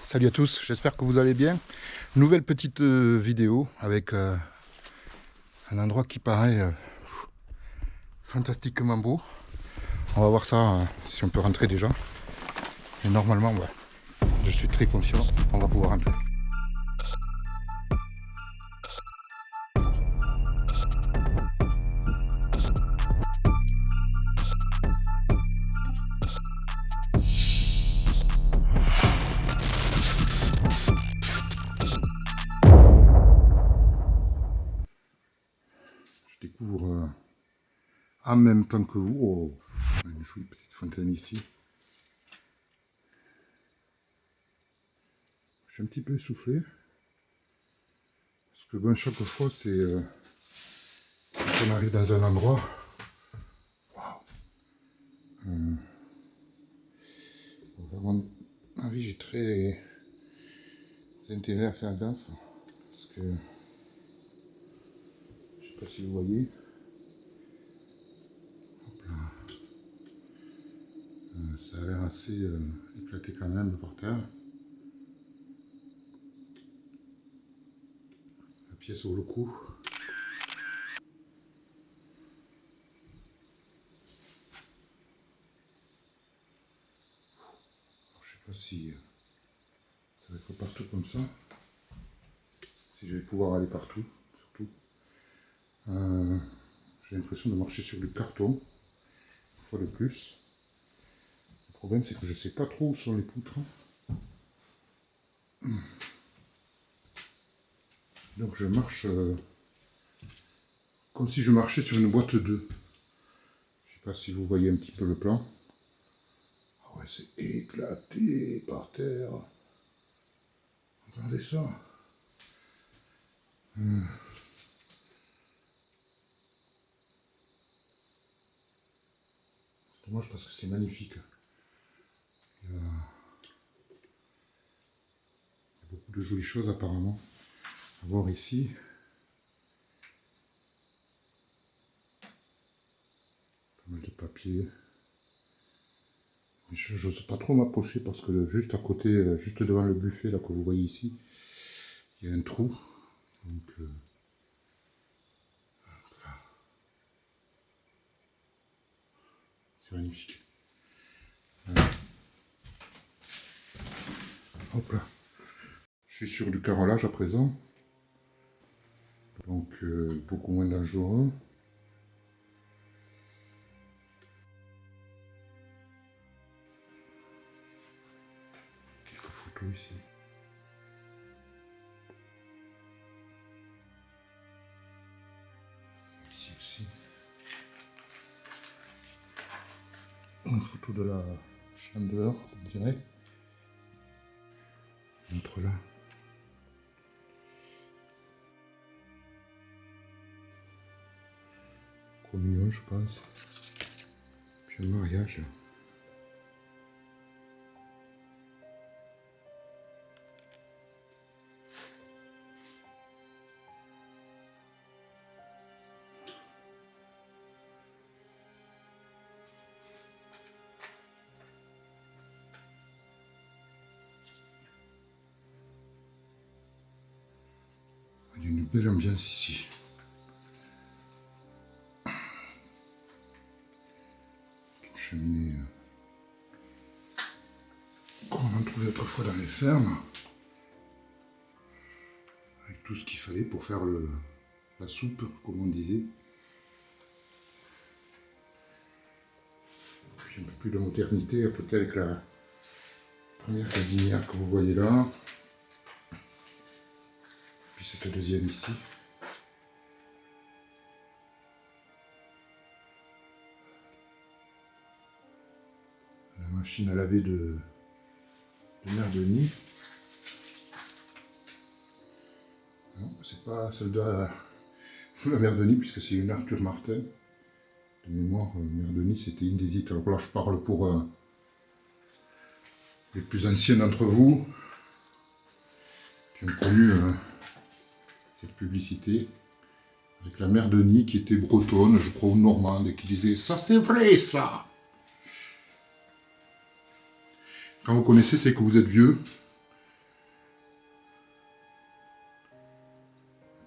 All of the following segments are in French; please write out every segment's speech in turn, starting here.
Salut à tous, j'espère que vous allez bien. Nouvelle petite vidéo avec un endroit qui paraît fantastiquement beau. On va voir ça si on peut rentrer déjà. Et normalement, ouais, je suis très confiant, on va pouvoir rentrer. Je découvre en même temps que vous. Oh, une jolie petite fontaine ici. Je suis un petit peu essoufflé. Parce que bon, chaque fois, c'est quand on arrive dans un endroit. Waouh! À mon avis, j'ai très intérêt à faire gaffe. Parce que je sais pas si vous voyez. Hop là. Ça a l'air assez éclaté quand même par terre. La pièce vaut le coup. Alors, je sais pas si ça va être partout comme ça. Si je vais pouvoir aller partout, surtout. J'ai l'impression de marcher sur du carton, une fois de plus. Le problème, c'est que je sais pas trop où sont les poutres. Donc je marche comme si je marchais sur une boîte d'œufs. Je sais pas si vous voyez un petit peu le plan. Ah ouais, c'est éclaté par terre. Regardez ça. C'est dommage parce que c'est magnifique. Il y a beaucoup de jolies choses apparemment à voir ici. Pas mal de papier. Je n'ose pas trop m'approcher parce que juste à côté, juste devant le buffet là que vous voyez ici, il y a un trou. Donc, voilà. C'est magnifique. Voilà. Hop là. Je suis sur du carrelage à présent. Donc beaucoup moins dangereux. Quelques photos ici. Ici aussi. Une photo de la chandeleur, on dirait. Une autre là. Communion, je pense. Puis un mariage. Il y a une belle ambiance ici. Une cheminée. Comme on en trouvait autrefois dans les fermes. Avec tout ce qu'il fallait pour faire la soupe, comme on disait. Puis un peu plus de modernité, à côté avec la première cuisinière que vous voyez là. Puis cette deuxième ici. La machine à laver de Mère Denis. Non, c'est pas celle de la Mère Denis, puisque c'est une Arthur Martin. De mémoire, Mère Denis, c'était Indesit. Alors là, je parle pour les plus anciens d'entre vous qui ont connu cette publicité. Avec la mère Denis qui était bretonne, je crois, ou normande, et qui disait « Ça c'est vrai, ça !» Quand vous connaissez, c'est que vous êtes vieux.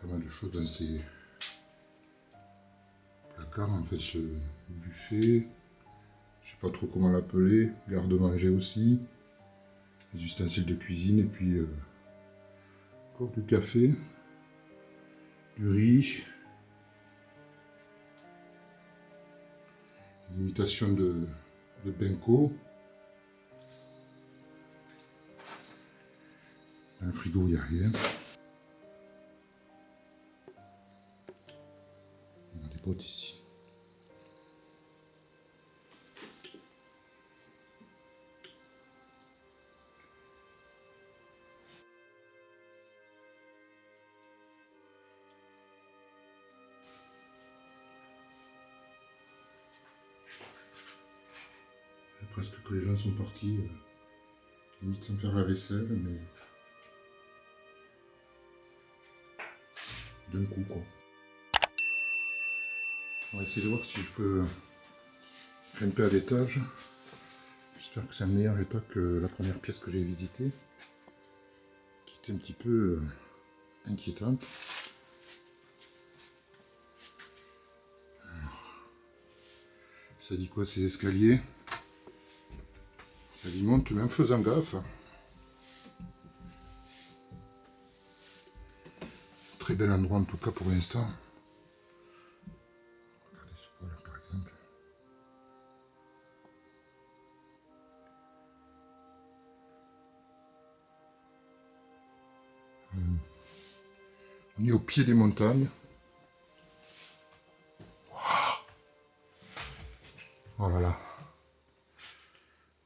Pas mal de choses dans ces placards, en fait, ce buffet. Je sais pas trop comment l'appeler. Garde-manger aussi. Les ustensiles de cuisine, et puis encore du café, du riz. Une imitation de Benko. Dans le frigo, il n'y a rien. On a des bottes ici. Presque que les gens sont partis, limite sans faire la vaisselle, mais d'un coup, quoi. On va essayer de voir si je peux grimper à l'étage. J'espère que c'est un meilleur état que la première pièce que j'ai visitée, qui était un petit peu inquiétante. Alors, ça dit quoi ces escaliers? Ça dit monte même faisant gaffe. Très bel endroit en tout cas pour l'instant. Regardez ce poil par exemple. On est au pied des montagnes. Oh là là.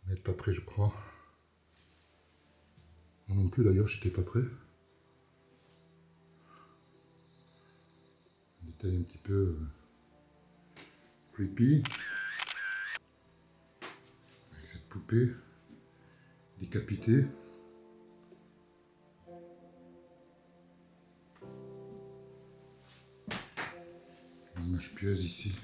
Vous n'êtes pas prêt, je crois. Moi non plus d'ailleurs, j'étais pas prêt. Un détail un petit peu creepy. Avec cette poupée décapitée. Une image pieuse ici.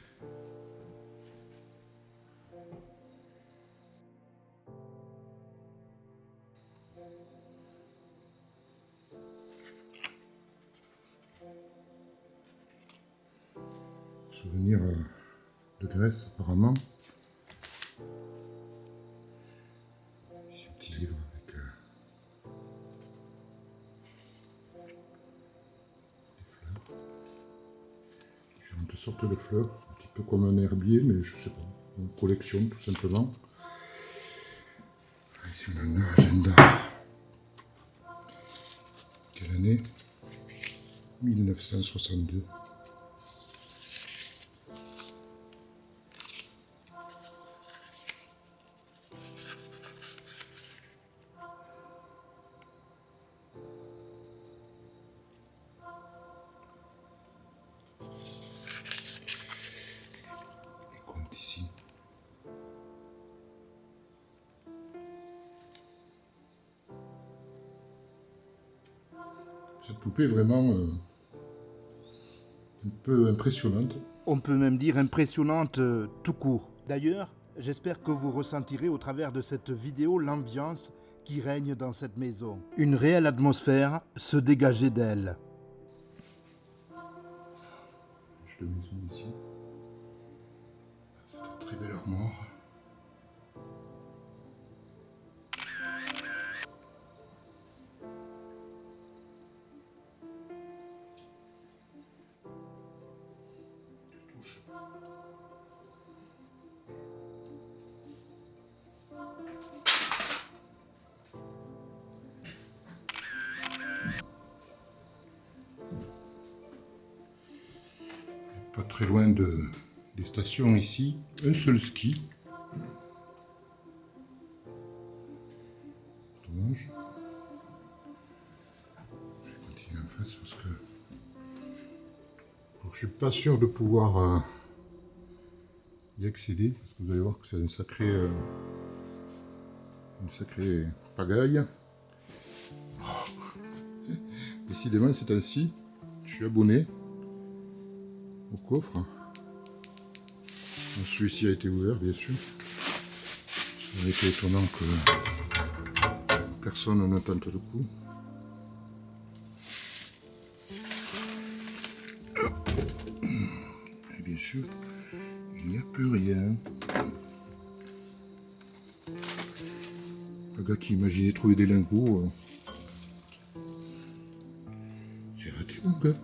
Souvenir de Grèce apparemment. Ici un petit livre avec des fleurs. Différentes sortes de fleurs. Un petit peu comme un herbier, mais je sais pas. Une collection tout simplement. Ici on a un agenda. Quelle année? 1962. Les comptes ici. Cette poupée est vraiment un peu impressionnante. On peut même dire impressionnante tout court. D'ailleurs, j'espère que vous ressentirez au travers de cette vidéo l'ambiance qui règne dans cette maison. Une réelle atmosphère se dégageait d'elle. Je le mets ici. C'est une très belle armoire. Je touche. Pas très loin des stations ici. Un seul ski. Dommage. Je vais continuer en face parce que alors, je suis pas sûr de pouvoir y accéder parce que vous allez voir que c'est une sacrée pagaille. Oh. Décidément, c'est ainsi. Je suis abonné. au coffre. Celui-ci a été ouvert, bien sûr. Ça aurait été étonnant que personne ne tente le coup. Et bien sûr, il n'y a plus rien. Le gars qui imaginait trouver des lingots, c'est raté, mon gars.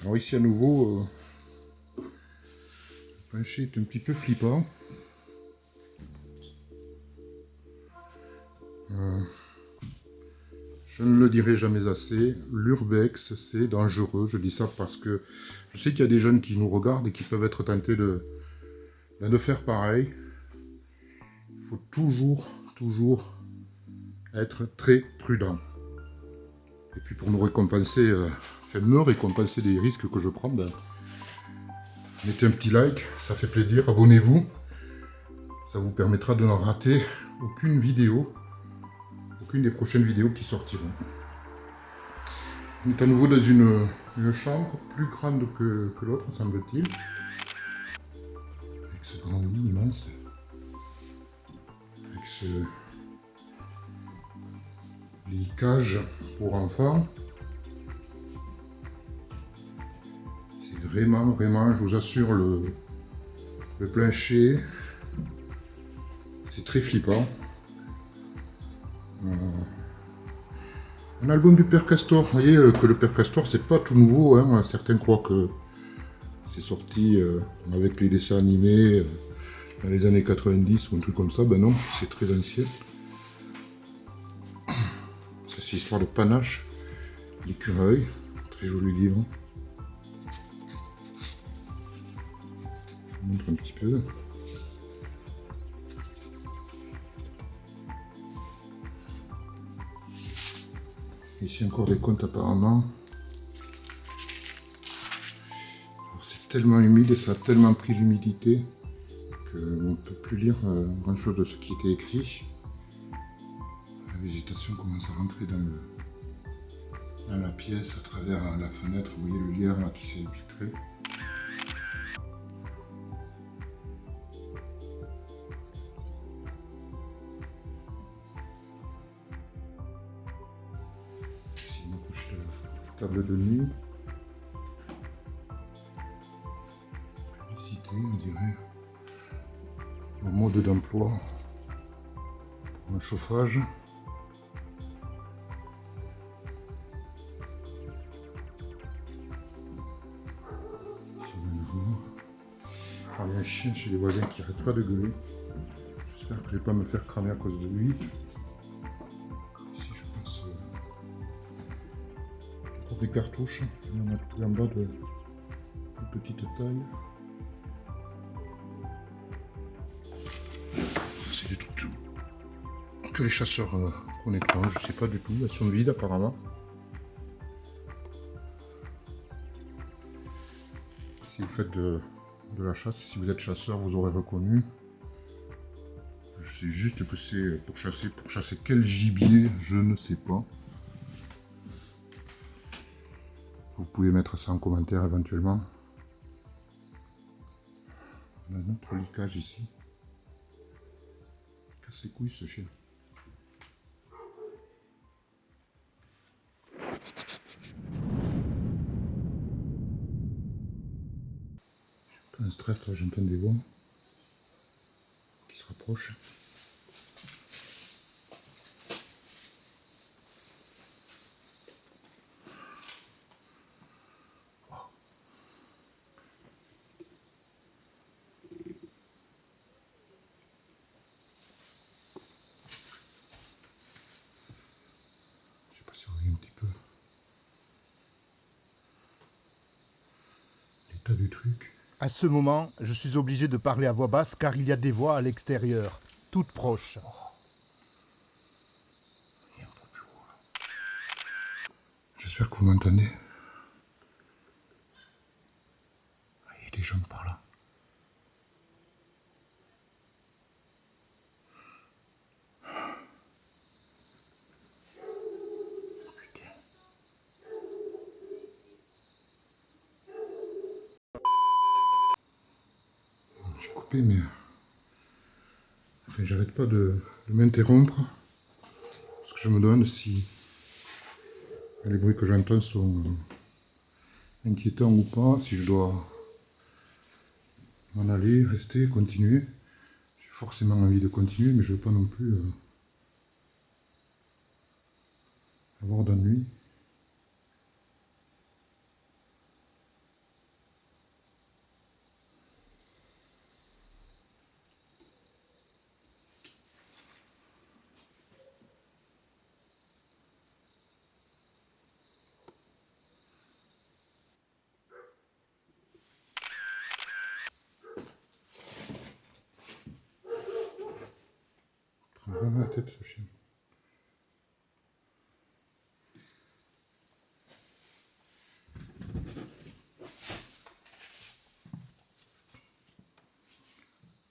Alors ici à nouveau, le plancher est un petit peu flippant. Je ne le dirai jamais assez, l'urbex c'est dangereux. Je dis ça parce que je sais qu'il y a des jeunes qui nous regardent et qui peuvent être tentés de faire pareil. Il faut toujours être très prudent. Et puis pour nous récompenser, me récompenser des risques que je prends, mettez un petit like, ça fait plaisir, abonnez-vous. Ça vous permettra de ne rater aucune vidéo, aucune des prochaines vidéos qui sortiront. On est à nouveau dans une chambre plus grande que l'autre, semble-t-il. Avec ce grand lit immense. Avec ce lit cage pour enfants. C'est vraiment, je vous assure, le plancher, c'est très flippant. Un album du Père Castor. Vous voyez que le Père Castor, c'est pas tout nouveau. Hein. Certains croient que c'est sorti avec les dessins animés dans les années 90 ou un truc comme ça. Ben non, c'est très ancien. Ça, c'est Histoire de panache. L'écureuil. Très joli livre. Je vous montre un petit peu. Ici encore des contes apparemment. C'est tellement humide et ça a tellement pris l'humidité qu'on ne peut plus lire grand chose de ce qui était écrit. La végétation commence à rentrer dans la pièce à travers la fenêtre. Vous voyez le lierre là qui s'est infiltré. Ici, il m'a couché la table de nuit. Publicité, on dirait. Au mode d'emploi pour un chauffage. Alors, il y a un chien chez les voisins qui n'arrête pas de gueuler. J'espère que je ne vais pas me faire cramer à cause de lui. Ici, je pense pour des cartouches. Il y en a tout en bas de plus petite taille. Ça, c'est des trucs que les chasseurs connaîtront. Je ne sais pas du tout. Elles sont vides apparemment. Si vous faites de la chasse, si vous êtes chasseur, vous aurez reconnu. Je sais juste que c'est pour chasser. Pour chasser quel gibier, je ne sais pas. Vous pouvez mettre ça en commentaire éventuellement. On a un autre licage ici. Casse les couilles ce chien. J'ai un peu un stress là, j'entends des voix qui se rapprochent. Je sais pas si vous voyez un petit peu l'état du truc. À ce moment, je suis obligé de parler à voix basse car il y a des voix à l'extérieur, toutes proches. Il est un peu plus haut là. J'espère que vous m'entendez. Il y a des gens par là. couper, mais enfin, j'arrête pas de m'interrompre. Parce que je me demande si les bruits que j'entends sont inquiétants ou pas, si je dois m'en aller, rester, continuer. J'ai forcément envie de continuer, mais je ne veux pas non plus avoir d'ennui. Il prend vraiment la tête, ce chien.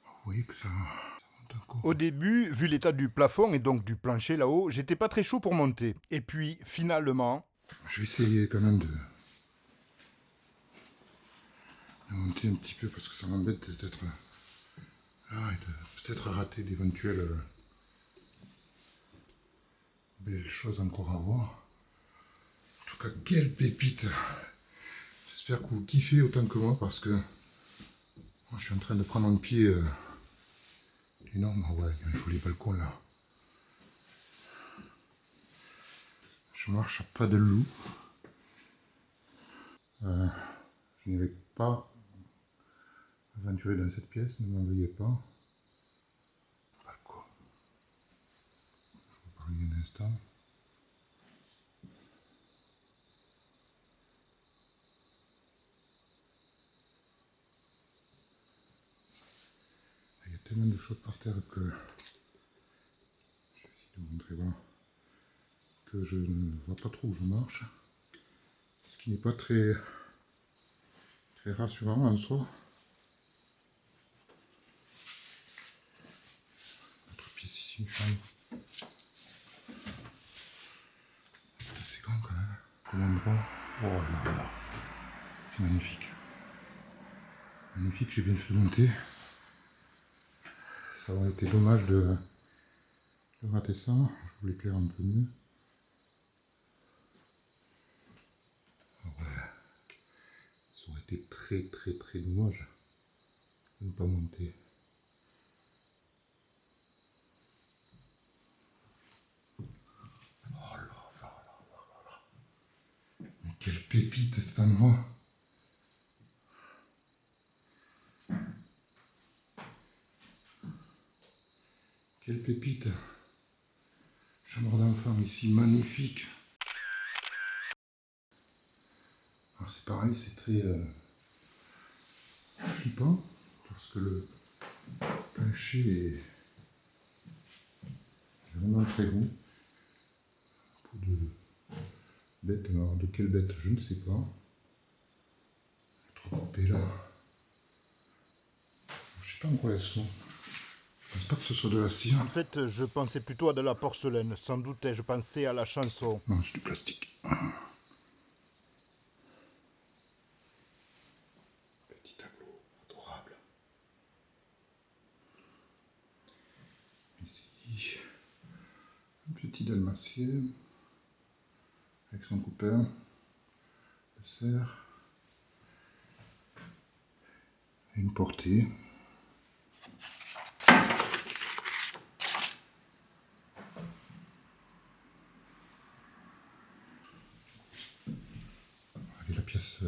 Vous voyez que ça monte encore. Au début, vu l'état du plafond et donc du plancher là-haut, j'étais pas très chaud pour monter. Et puis, finalement... Je vais essayer quand même de monter un petit peu parce que ça m'embête d'être là et de peut-être rater d'éventuelles belles choses encore à voir. En tout cas, quelle pépite! J'espère que vous kiffez autant que moi parce que moi, je suis en train de prendre un pied énorme. Ah ouais, il y a un joli balcon là. Je marche à pas de loup. Je n'irai pas aventurer dans cette pièce, ne m'en veuillez pas. Balcon. Je vous parle un instant. Il y a tellement de choses par terre que je vais essayer de vous montrer, voilà, que je ne vois pas trop où je marche, ce qui n'est pas très rassurant en soi. Autre pièce ici, une chambre. C'est assez grand quand même, comme endroit. Oh là là, c'est magnifique. Magnifique, j'ai bien fait de monter. Ça aurait été dommage de rater ça. Je vous l'éclaire un peu mieux. Ouais. Ça aurait été très dommage de ne pas monter. Oh là là. Mais quelle pépite cet endroit! Quelle pépite! Chambre d'enfant ici, magnifique! Alors c'est pareil, c'est très flippant parce que le plancher est vraiment très bon. Pour de bêtes, alors de quelle bête je ne sais pas. Trop coupé là. Je sais pas en quoi elles sont. Je pense pas que ce soit de la cire. En fait, je pensais plutôt à de la porcelaine. Sans doute ai-je pensé à la chanson. Non, c'est du plastique. Petit tableau, adorable. Ici, un petit dalmatien avec son copain, le cerf, et une portée. Et la pièce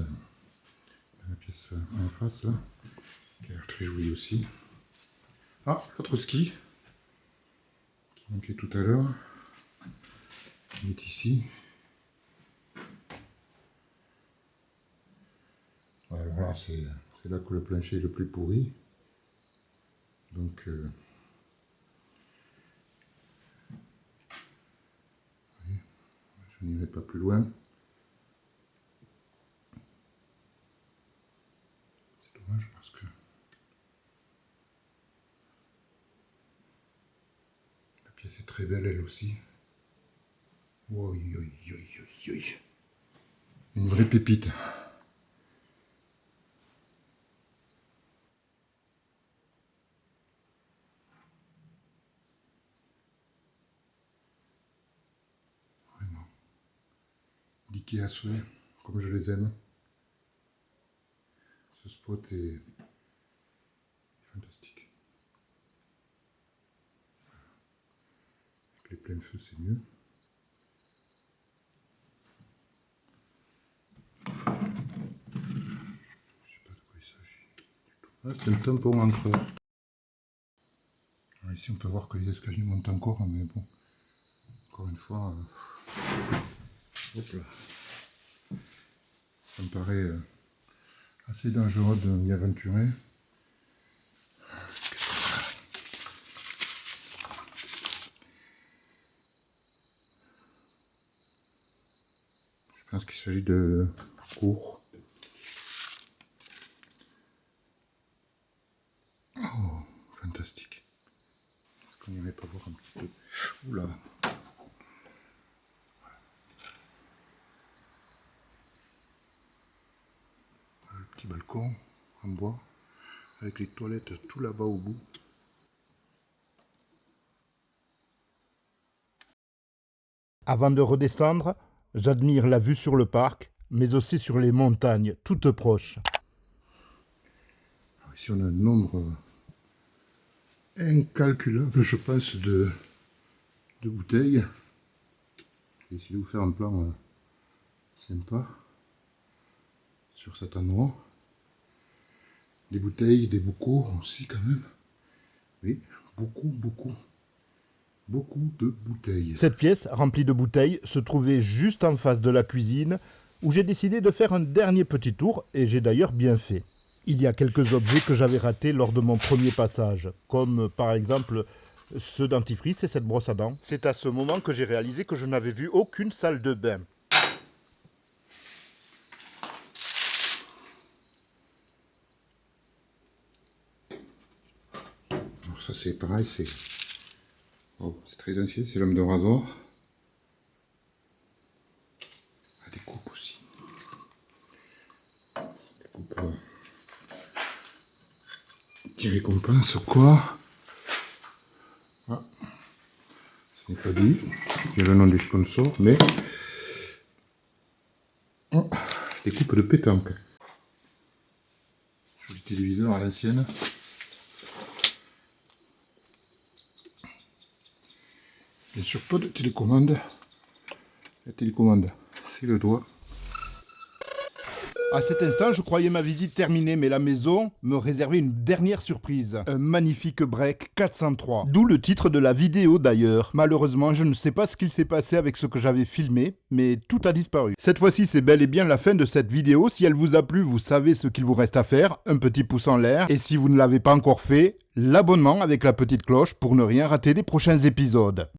en face là, qui a l'air très jolie aussi. Ah, l'autre ski qui manquait tout à l'heure. Il est ici. Alors là, c'est là que le plancher est le plus pourri. Donc, oui, je n'irai pas plus loin. C'est dommage parce que la pièce est très belle elle aussi. Oi, oi, oi, oi, oi. Une vraie pépite. piqué à souhait, comme je les aime. Ce spot est fantastique. Avec les pleins feux, c'est mieux. Je sais pas de quoi il s'agit du tout. Ah, c'est le tampon encreur. Alors ici, on peut voir que les escaliers montent encore, mais bon, encore une fois, hop là. Ça me paraît assez dangereux de m'y aventurer. Je pense qu'il s'agit de cours. Oh, fantastique. Est-ce qu'on n'irait pas voir un petit peu? Oula. Le petit balcon en bois, avec les toilettes tout là-bas au bout. Avant de redescendre, j'admire la vue sur le parc, mais aussi sur les montagnes, toutes proches. Alors ici on a un nombre incalculable, je pense, de bouteilles. Je vais essayer de vous faire un plan sympa sur cet endroit. Des bouteilles, des bocaux aussi quand même. Oui, beaucoup de bouteilles. Cette pièce, remplie de bouteilles, se trouvait juste en face de la cuisine, où j'ai décidé de faire un dernier petit tour, et j'ai d'ailleurs bien fait. Il y a quelques objets que j'avais ratés lors de mon premier passage, comme par exemple ce dentifrice et cette brosse à dents. C'est à ce moment que j'ai réalisé que je n'avais vu aucune salle de bain. Alors ça c'est pareil, c'est très ancien, c'est l'homme de rasoir. Ah, des coupes aussi. Des coupes qui récompensent quoi? Ah, ce n'est pas dit. Il y a le nom du sponsor, mais oh, des coupes de pétanque. Joli téléviseur à l'ancienne. Bien sûr, pas de télécommande. La télécommande, c'est le doigt. À cet instant, je croyais ma visite terminée, mais la maison me réservait une dernière surprise. Un magnifique break 403. D'où le titre de la vidéo d'ailleurs. Malheureusement, je ne sais pas ce qu'il s'est passé avec ce que j'avais filmé, mais tout a disparu. Cette fois-ci, c'est bel et bien la fin de cette vidéo. Si elle vous a plu, vous savez ce qu'il vous reste à faire. Un petit pouce en l'air. Et si vous ne l'avez pas encore fait, l'abonnement avec la petite cloche pour ne rien rater des prochains épisodes.